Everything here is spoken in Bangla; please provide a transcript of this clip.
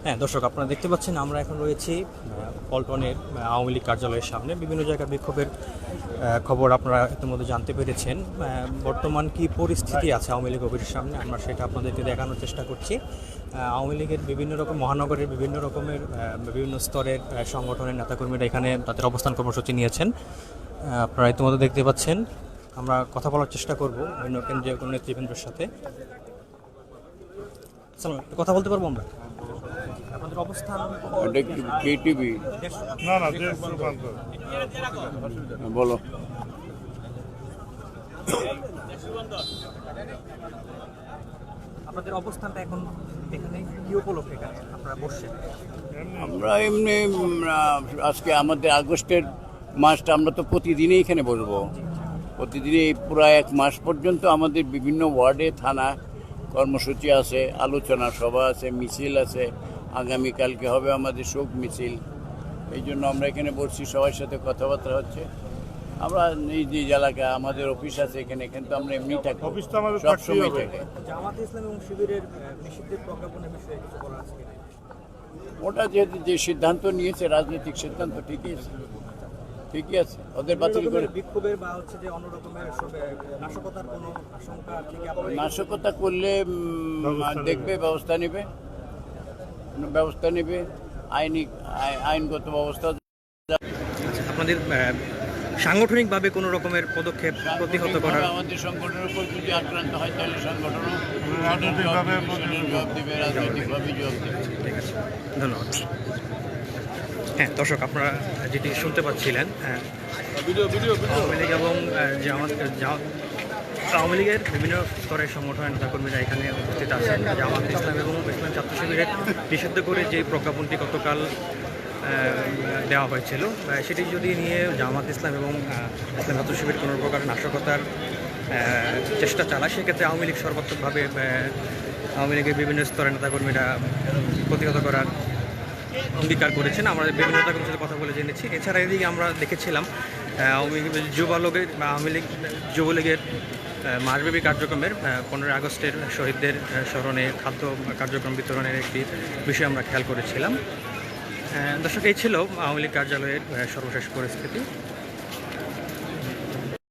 হ্যাঁ দর্শক, আপনারা দেখতে পাচ্ছেন আমরা এখন রয়েছি পল্টনের আওয়ামী লীগ কার্যালয়ের সামনে। বিভিন্ন জায়গার বিক্ষোভের খবর আপনারা ইতিমধ্যে জানতে পেরেছেন। বর্তমান কি পরিস্থিতি আছে আওয়ামী লীগ অফিসের সামনে, আমরা সেটা আপনাদেরকে দেখানোর চেষ্টা করছি। আওয়ামী লীগের বিভিন্ন রকম মহানগরের বিভিন্ন রকমের বিভিন্ন স্তরের সংগঠনের নেতাকর্মীরা এখানে তাদের অবস্থান কর্মসূচি নিয়েছেন। আপনারা ইতিমধ্যে দেখতে পাচ্ছেন। আমরা কথা বলার চেষ্টা করব বিভিন্ন কেন্দ্রীয় কোনো নেতৃবৃন্দের সাথে। কথা বলতে পারবো আমরা? আপনাদের অবস্থান এটা কি কেটিভি? না না, দেশ রূপান্তর। বলো। আপনাদের অবস্থানটা এখন এখানে কি উপলক্ষে এখানে আপনারা বসছেন? আমরা এমনি আজকে আমাদের আগস্টের মাসটা আমরা তো প্রতিদিনই এখানে বসবো। প্রতিদিনই এই পুরো এক মাস পর্যন্ত আমাদের বিভিন্ন ওয়ার্ডে থানা কর্মসূচি আছে, আলোচনা সভা আছে, মিছিল আছে। আগামীকালকে হবে আমাদের শোক মিছিল। এই জন্য আমরা এখানে বসছি, সবার সাথে কথাবার্তা হচ্ছে। আমরা নিজ নিজ এলাকা আমাদের অফিস আছে এখানে, তো আমরা এমনি থাকি, অফিস তো আমাদের সবসময় থাকতেই হবে। থাকে। জামাতে ইসলাম এবং শিবিরের নিষিদ্ধের প্রজ্ঞাপনের বিষয়ে কিছু বলার আছে কিনা? ওটা যে সিদ্ধান্ত নিয়েছে, রাজনৈতিক সিদ্ধান্ত, ঠিকই আছে, ঠিকই আছে। ওদের বাতিল করে বিক্ষোভের বা হচ্ছে যে অন্য রকমের নাশকতার কোনো আশঙ্কা থেকে নাশকতা করলে দেখবে, ব্যবস্থা নেবে, ব্যবস্থা নেবে, আইনগত ব্যবস্থা। আপনাদের সাংগঠনিকভাবে কোনো রকমের পদক্ষেপ প্রতিহত করার আমাদের সংগঠনের উপর যদি আক্রান্ত হয় তাহলে সংগঠনও রাজনৈতিকভাবে জবাব দেবে, রাজনৈতিকভাবে জবাব দেবে। ঠিক আছে, ধন্যবাদ। হ্যাঁ দর্শক, আপনারা যেটি শুনতে পাচ্ছিলেন, আওয়ামী লীগ এবং আওয়ামী লীগের বিভিন্ন স্তরের সংগঠনের নেতাকর্মীরা এখানে উপস্থিত আছেন। জামাত ইসলাম এবং ইসলাম ছাত্র শিবিরের নিষিদ্ধ করে যে প্রজ্ঞাপনটি গতকাল দেওয়া হয়েছিল, সেটি যদি নিয়ে জামাত ইসলাম এবং ইসলাম ছাত্র শিবির কোনো প্রকার নাশকতার চেষ্টা চালায়, সেক্ষেত্রে আওয়ামী লীগ সর্বাত্মকভাবে আওয়ামী লীগের বিভিন্ন স্তরের নেতাকর্মীরা প্রতিহত করার অঙ্গীকার করেছেন। আমরা বিভিন্ন নেতাকর্মীর সাথে কথা বলে জেনেছি। এছাড়া এদিকে আমরা দেখেছিলাম আওয়ামী আওয়ামী লীগ যুবলীগের মাসব্যাপী কার্যক্রমের 15 আগস্টের শহীদদের স্মরণে খাদ্য কার্যক্রম বিতরণের একটি বিষয় আমরা খেয়াল করেছিলাম। দর্শক, এই ছিল আওয়ামী লীগ কার্যালয়ের সর্বশেষ পরিস্থিতি।